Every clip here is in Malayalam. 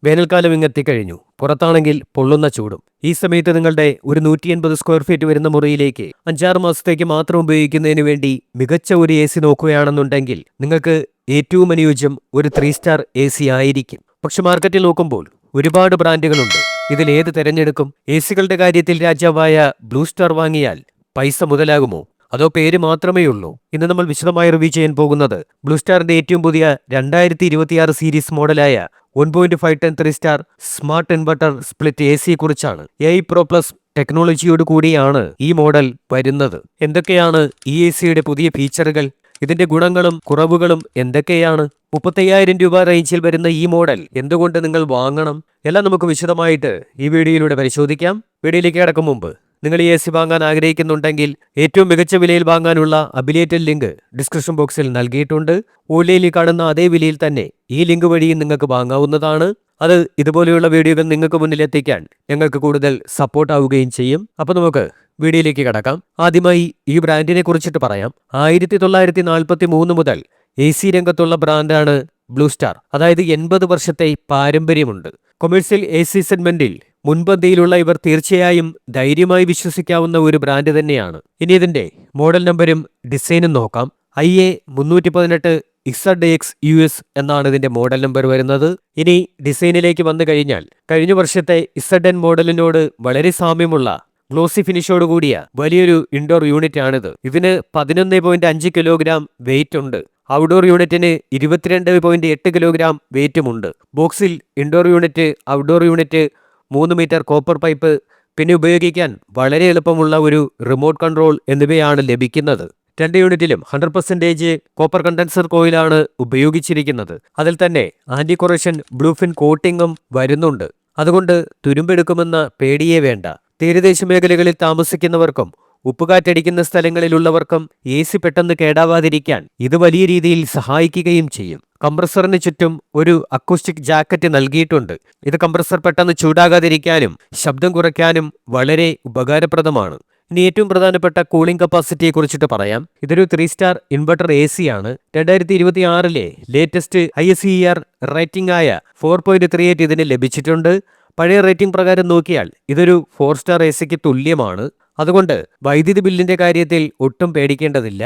വേനൽക്കാലം ഇങ്ങെത്തിക്കഴിഞ്ഞു. പുറത്താണെങ്കിൽ പൊള്ളുന്ന ചൂടും. ഈ സമയത്ത് നിങ്ങളുടെ ഒരു 180 സ്ക്വയർ ഫീറ്റ് വരുന്ന മുറിയിലേക്ക് 5-6 മാസത്തേക്ക് മാത്രം ഉപയോഗിക്കുന്നതിന് വേണ്ടി മികച്ച ഒരു എ സി നോക്കുകയാണെന്നുണ്ടെങ്കിൽ നിങ്ങൾക്ക് ഏറ്റവും അനുയോജ്യം ഒരു 3 സ്റ്റാർ എ സി ആയിരിക്കും. പക്ഷെ മാർക്കറ്റിൽ നോക്കുമ്പോൾ ഒരുപാട് ബ്രാൻഡുകളുണ്ട്. ഇതിൽ ഏത് തിരഞ്ഞെടുക്കും? എ സികളുടെ കാര്യത്തിൽ രാജാവായ ബ്ലൂ സ്റ്റാർ വാങ്ങിയാൽ പൈസ മുതലാകുമോ? അതോ പേര് മാത്രമേയുള്ളൂ? ഇന്ന് നമ്മൾ വിശദമായി റിവ്യൂ ചെയ്യാൻ പോകുന്നത് ബ്ലൂ സ്റ്റാറിന്റെ ഏറ്റവും പുതിയ 2026 സീരീസ് മോഡലായ 1.5 ton 3 star smart inverter split എ സിയെ കുറിച്ചാണ്. AI Pro Plus ടെക്നോളജിയോട് കൂടിയാണ് ഈ മോഡൽ വരുന്നത്. എന്തൊക്കെയാണ് ഈ എ സിയുടെ പുതിയ ഫീച്ചറുകൾ? ഇതിന്റെ ഗുണങ്ങളും കുറവുകളും എന്തൊക്കെയാണ്? 35,000 രൂപ റേഞ്ചിൽ വരുന്ന ഈ മോഡൽ എന്തുകൊണ്ട് നിങ്ങൾ വാങ്ങണം? എല്ലാം നമുക്ക് വിശദമായിട്ട് ഈ വീഡിയോയിലൂടെ പരിശോധിക്കാം. വീഡിയോയിലേക്ക് കടക്കും മുമ്പ് നിങ്ങൾ ഈ എ സി വാങ്ങാൻ ആഗ്രഹിക്കുന്നുണ്ടെങ്കിൽ ഏറ്റവും മികച്ച വിലയിൽ വാങ്ങാനുള്ള അഫിലിയേറ്റഡ് ലിങ്ക് ഡിസ്ക്രിപ്ഷൻ ബോക്സിൽ നൽകിയിട്ടുണ്ട്. ഓൺലൈനിൽ കാണുന്ന അതേ വിലയിൽ തന്നെ ഈ ലിങ്ക് വഴിയും നിങ്ങൾക്ക് വാങ്ങാവുന്നതാണ്. അത് ഇതുപോലെയുള്ള വീഡിയോകൾ നിങ്ങൾക്ക് മുന്നിൽ എത്തിക്കാൻ ഞങ്ങൾക്ക് കൂടുതൽ സപ്പോർട്ട് ആവുകയും ചെയ്യും. അപ്പോൾ നമുക്ക് വീഡിയോയിലേക്ക് കടക്കാം. ആദ്യമായി ഈ ബ്രാൻഡിനെ കുറിച്ചിട്ട് പറയാം. 1943 മുതൽ എ സി രംഗത്തുള്ള ബ്രാൻഡാണ് ബ്ലൂ സ്റ്റാർ. അതായത് 80 വർഷത്തെ പാരമ്പര്യമുണ്ട്. കൊമേഴ്സ്യൽ എ സി സെഗ്മെന്റിൽ മുൻപന്തിയിലുള്ള ഇവർ തീർച്ചയായും ധൈര്യമായി വിശ്വസിക്കാവുന്ന ഒരു ബ്രാൻഡ് തന്നെയാണ്. ഇനി ഇതിന്റെ മോഡൽ നമ്പരും ഡിസൈനും നോക്കാം. IA318 XRDX US എന്നാണ് ഇതിന്റെ മോഡൽ നമ്പർ വരുന്നത്. ഇനി ഡിസൈനിലേക്ക് വന്നു കഴിഞ്ഞാൽ കഴിഞ്ഞ വർഷത്തെ ZN മോഡലിനോട് വളരെ സാമ്യമുള്ള ഗ്ലോസി ഫിനിഷോട് കൂടിയ വലിയൊരു ഇൻഡോർ യൂണിറ്റ് ആണിത്. ഇതിന് 11.5 കിലോഗ്രാം വെയിറ്റ് ഉണ്ട്. ഔട്ട്ഡോർ യൂണിറ്റിന് 22.8 കിലോഗ്രാം വെയിറ്റുമുണ്ട്. ബോക്സിൽ indoor unit, outdoor unit, 3 metre copper pipe, പിന്നെ ഉപയോഗിക്കാൻ വളരെ എളുപ്പമുള്ള ഒരു റിമോട്ട് കൺട്രോൾ എന്നിവയാണ് ലഭിക്കുന്നത്. 2 യൂണിറ്റിലും 100% കോപ്പർ കണ്ടൻസർ കോയിലാണ് ഉപയോഗിച്ചിരിക്കുന്നത്. അതിൽ തന്നെ ആന്റി കൊറോഷൻ ബ്ലൂഫിൻ കോട്ടിങ്ങും വരുന്നുണ്ട്. അതുകൊണ്ട് തുരുമ്പെടുക്കുമെന്ന പേടിയേ വേണ്ട. തീരദേശ മേഖലകളിൽ താമസിക്കുന്നവർക്കും ഉപ്പുകാറ്റടിക്കുന്ന സ്ഥലങ്ങളിലുള്ളവർക്കും എ സി പെട്ടെന്ന് കേടാവാതിരിക്കാൻ ഇത് വലിയ രീതിയിൽ സഹായിക്കുകയും ചെയ്യും. കംപ്രസറിന് ചുറ്റും ഒരു അക്കോസ്റ്റിക് ജാക്കറ്റ് നൽകിയിട്ടുണ്ട്. ഇത് കംപ്രസർ പെട്ടെന്ന് ചൂടാകാതിരിക്കാനും ശബ്ദം കുറയ്ക്കാനും വളരെ ഉപകാരപ്രദമാണ്. ഇനി ഏറ്റവും പ്രധാനപ്പെട്ട കൂളിംഗ് കപ്പാസിറ്റിയെ കുറിച്ചിട്ട് പറയാം. ഇതൊരു 3 സ്റ്റാർ ഇൻവെർട്ടർ എ സി ആണ്. 2026 ലേറ്റസ്റ്റ് ISER റേറ്റിംഗ് ആയ 4.38 ഇതിന് ലഭിച്ചിട്ടുണ്ട്. പഴയ റേറ്റിംഗ് പ്രകാരം നോക്കിയാൽ ഇതൊരു 4 സ്റ്റാർ എ സിക്ക് തുല്യമാണ്. അതുകൊണ്ട് വൈദ്യുതി ബില്ലിന്റെ കാര്യത്തിൽ ഒട്ടും പേടിക്കേണ്ടതില്ല.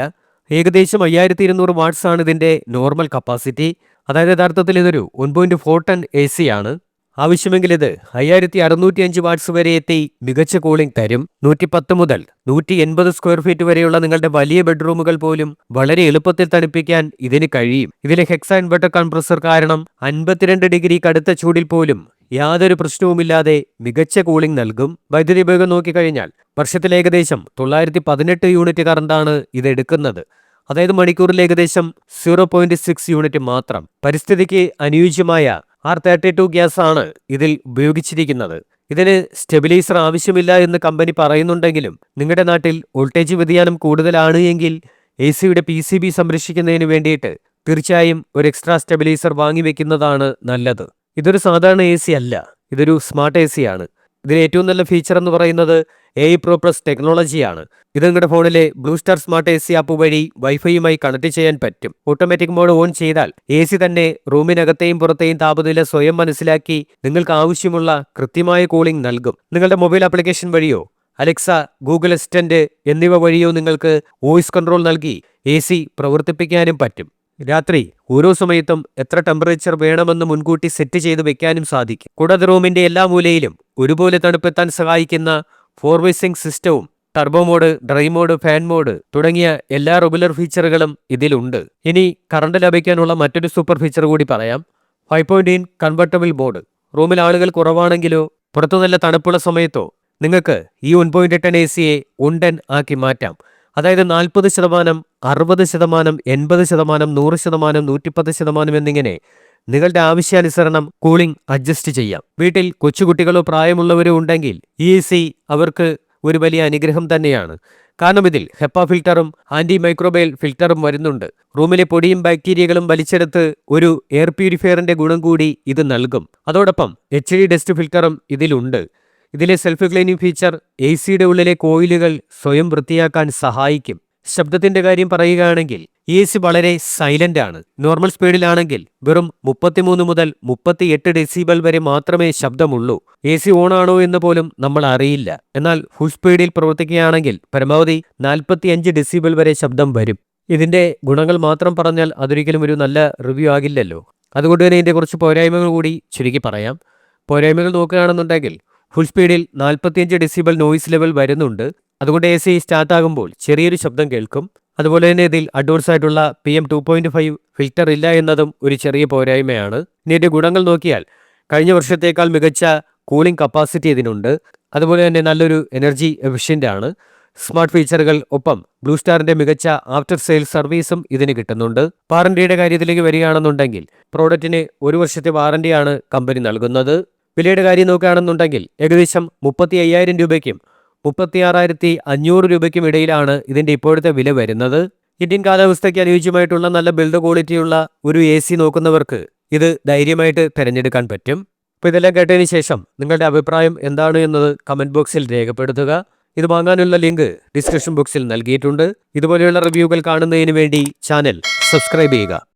ഏകദേശം 5200 വാട്ട്സ് ആണ് ഇതിന്റെ നോർമൽ കപ്പാസിറ്റി. അതായത് യഥാർത്ഥത്തിൽ ഇതൊരു 1.4 ടൺ എ സി ആണ്. ആവശ്യമെങ്കിൽ ഇത് 5605 വാട്ട്സ് വരെ എത്തി മികച്ച കൂളിംഗ് തരും. 110 മുതൽ 180 സ്ക്വയർ ഫീറ്റ് വരെയുള്ള നിങ്ങളുടെ വലിയ ബെഡ്റൂമുകൾ പോലും വളരെ എളുപ്പത്തിൽ തണുപ്പിക്കാൻ ഇതിന് കഴിയും. ഇതിലെ ഹെക്സ ഇൻവെർട്ടർ കംപ്രസർ കാരണം 52 ഡിഗ്രി കടുത്ത ചൂടിൽ പോലും യാതൊരു പ്രശ്നവുമില്ലാതെ മികച്ച കൂളിംഗ് നൽകും. വൈദ്യുതി ഉപയോഗം നോക്കിക്കഴിഞ്ഞാൽ വർഷത്തിൽ ഏകദേശം 918 യൂണിറ്റ് കറണ്ടാണ് ഇത് എടുക്കുന്നത്. അതായത് മണിക്കൂറിൽ ഏകദേശം 0.6 യൂണിറ്റ് മാത്രം. പരിസ്ഥിതിക്ക് അനുയോജ്യമായ R32 ഗ്യാസ് ആണ് ഇതിൽ ഉപയോഗിച്ചിരിക്കുന്നത്. ഇതിന് സ്റ്റെബിലൈസർ ആവശ്യമില്ല എന്ന് കമ്പനി പറയുന്നുണ്ടെങ്കിലും നിങ്ങളുടെ നാട്ടിൽ വോൾട്ടേജ് വ്യതിയാനം കൂടുതലാണ് എങ്കിൽ എ സിയുടെ PCB സംരക്ഷിക്കുന്നതിന് വേണ്ടിയിട്ട് തീർച്ചയായും ഒരു എക്സ്ട്രാ സ്റ്റെബിലൈസർ വാങ്ങി വെക്കുന്നതാണ് നല്ലത്. ഇതൊരു സാധാരണ എ സി അല്ല, ഇതൊരു സ്മാർട്ട് എ സി ആണ്. ഇതിന് ഏറ്റവും നല്ല ഫീച്ചർ എന്ന് പറയുന്നത് AI Pro Plus ടെക്നോളജിയാണ്. ഇത് നിങ്ങളുടെ ഫോണിലെ blue star smart A C app വഴി വൈഫൈയുമായി കണക്ട് ചെയ്യാൻ പറ്റും. ഓട്ടോമാറ്റിക് മോഡ് ഓൺ ചെയ്താൽ എ സി തന്നെ റൂമിനകത്തെയും പുറത്തെയും താപനില സ്വയം മനസ്സിലാക്കി നിങ്ങൾക്ക് ആവശ്യമുള്ള കൃത്യമായ കൂളിംഗ് നൽകും. നിങ്ങളുടെ മൊബൈൽ ആപ്ലിക്കേഷൻ വഴിയോ അലക്സ, ഗൂഗിൾ അസിസ്റ്റന്റ് എന്നിവ വഴിയോ നിങ്ങൾക്ക് വോയിസ് കൺട്രോൾ നൽകി എ സി പ്രവർത്തിപ്പിക്കാനും പറ്റും. രാത്രി ഓരോ സമയത്തും എത്ര ടെമ്പറേച്ചർ വേണമെന്ന് മുൻകൂട്ടി സെറ്റ് ചെയ്ത് വെക്കാനും സാധിക്കും. കൂടാതെ റൂമിന്റെ എല്ലാ മൂലയിലും ഒരുപോലെ തണുപ്പെത്താൻ സഹായിക്കുന്ന 4-way സിങ്ക് സിസ്റ്റവും turbo mode, dry mode, fan mode തുടങ്ങിയ എല്ലാ റെഗുലർ ഫീച്ചറുകളും ഇതിലുണ്ട്. ഇനി കറണ്ട് ലാഭിക്കാനുള്ള മറ്റൊരു സൂപ്പർ ഫീച്ചർ കൂടി പറയാം. 5.in convertible mode. റൂമിൽ ആളുകൾ കുറവാണെങ്കിലോ പുറത്തു നല്ല തണുപ്പുള്ള സമയത്തോ നിങ്ങൾക്ക് ഈ 1.8 എ സിയെ 1 ടൺ ആക്കി മാറ്റാം. അതായത് 40%, 60%, 80%, 100%, 110% എന്നിങ്ങനെ നിങ്ങളുടെ ആവശ്യാനുസരണം കൂളിംഗ് അഡ്ജസ്റ്റ് ചെയ്യാം. വീട്ടിൽ കൊച്ചുകുട്ടികളോ പ്രായമുള്ളവരോ ഉണ്ടെങ്കിൽ ഈ എ സി അവർക്ക് ഒരു വലിയ അനുഗ്രഹം തന്നെയാണ്. കാരണം ഇതിൽ ഹെപ്പ ഫിൽറ്ററും ആന്റി മൈക്രോബയൽ ഫിൽറ്ററും വരുന്നുണ്ട്. റൂമിലെ പൊടിയും ബാക്ടീരിയകളും വലിച്ചെടുത്ത് ഒരു എയർ പ്യൂരിഫയറിന്റെ ഗുണം കൂടി ഇത് നൽകും. അതോടൊപ്പം HD ഡസ്റ്റ് ഫിൽറ്ററും ഇതിലുണ്ട്. ഇതിലെ സെൽഫ് ക്ലീനിങ് ഫീച്ചർ എ സിയുടെ ഉള്ളിലെ കോയിലുകൾ സ്വയം വൃത്തിയാക്കാൻ സഹായിക്കും. ശബ്ദത്തിന്റെ കാര്യം പറയുകയാണെങ്കിൽ ഈ AC വളരെ സൈലന്റ് ആണ്. നോർമൽ സ്പീഡിലാണെങ്കിൽ വെറും 33 മുതൽ 38 ഡെസിബൽ വരെ മാത്രമേ ശബ്ദമുള്ളൂ. AC ഓണാണോ എന്ന് പോലും നമ്മൾ അറിയില്ല. എന്നാൽ ഫുൾ സ്പീഡിൽ പ്രവർത്തിക്കുകയാണെങ്കിൽ പരമാവധി 45 ഡെസിബൽ വരെ ശബ്ദം വരും. ഇതിന്റെ ഗുണങ്ങൾ മാത്രം പറഞ്ഞാൽ അതൊരിക്കലും ഒരു നല്ല റിവ്യൂ ആകില്ലല്ലോ. അതുകൊണ്ട് തന്നെ ഇതിന്റെ കുറച്ച് പോരായ്മകൾ കൂടി ചുരുക്കി പറയാം. പോരായ്മകൾ നോക്കുകയാണെന്നുണ്ടെങ്കിൽ ഫുൾ സ്പീഡിൽ 45 ഡെസിബൽ നോയിസ് ലെവൽ വരുന്നുണ്ട്. അതുകൊണ്ട് AC സ്റ്റാർട്ടാകുമ്പോൾ ചെറിയൊരു ശബ്ദം കേൾക്കും. അതുപോലെ തന്നെ ഇതിൽ അഡ്വാൻസ് ആയിട്ടുള്ള PM 2.5 ഫിൽറ്റർ ഇല്ല എന്നതും ഒരു ചെറിയ പോരായ്മയാണ്. ഇനി ഇതിന്റെ ഗുണങ്ങൾ നോക്കിയാൽ കഴിഞ്ഞ വർഷത്തേക്കാൾ മികച്ച കൂളിംഗ് കപ്പാസിറ്റി ഇതിനുണ്ട്. അതുപോലെ തന്നെ നല്ലൊരു എനർജി എഫിഷ്യൻ്റ് ആണ്. സ്മാർട്ട് ഫീച്ചറുകൾ ഒപ്പം ബ്ലൂ സ്റ്റാറിന്റെ മികച്ച ആഫ്റ്റർ സെയിൽ സർവീസും ഇതിന് കിട്ടുന്നുണ്ട്. വാറന്റിയുടെ കാര്യത്തിലേക്ക് വരികയാണെന്നുണ്ടെങ്കിൽ പ്രോഡക്റ്റിന് 1 വർഷത്തെ വാറന്റിയാണ് കമ്പനി നൽകുന്നത്. വിലയുടെ കാര്യം നോക്കുകയാണെന്നുണ്ടെങ്കിൽ ഏകദേശം 35,000 രൂപയ്ക്കും 36,500 രൂപയ്ക്കും ഇടയിലാണ് ഇതിന്റെ ഇപ്പോഴത്തെ വില വരുന്നത്. ഇന്ത്യൻ കാലാവസ്ഥയ്ക്ക് അനുയോജ്യമായിട്ടുള്ള നല്ല ബിൽഡ് ക്വാളിറ്റിയുള്ള ഒരു AC നോക്കുന്നവർക്ക് ഇത് ധൈര്യമായിട്ട് തിരഞ്ഞെടുക്കാൻ പറ്റും. അപ്പോൾ ഇതെല്ലാം കേട്ടതിന് ശേഷം നിങ്ങളുടെ അഭിപ്രായം എന്താണ് എന്നത് കമന്റ് ബോക്സിൽ രേഖപ്പെടുത്തുക. ഇത് വാങ്ങാനുള്ള ലിങ്ക് ഡിസ്ക്രിപ്ഷൻ ബോക്സിൽ നൽകിയിട്ടുണ്ട്. ഇതുപോലെയുള്ള റിവ്യൂകൾ കാണുന്നതിന് വേണ്ടി ചാനൽ സബ്സ്ക്രൈബ് ചെയ്യുക.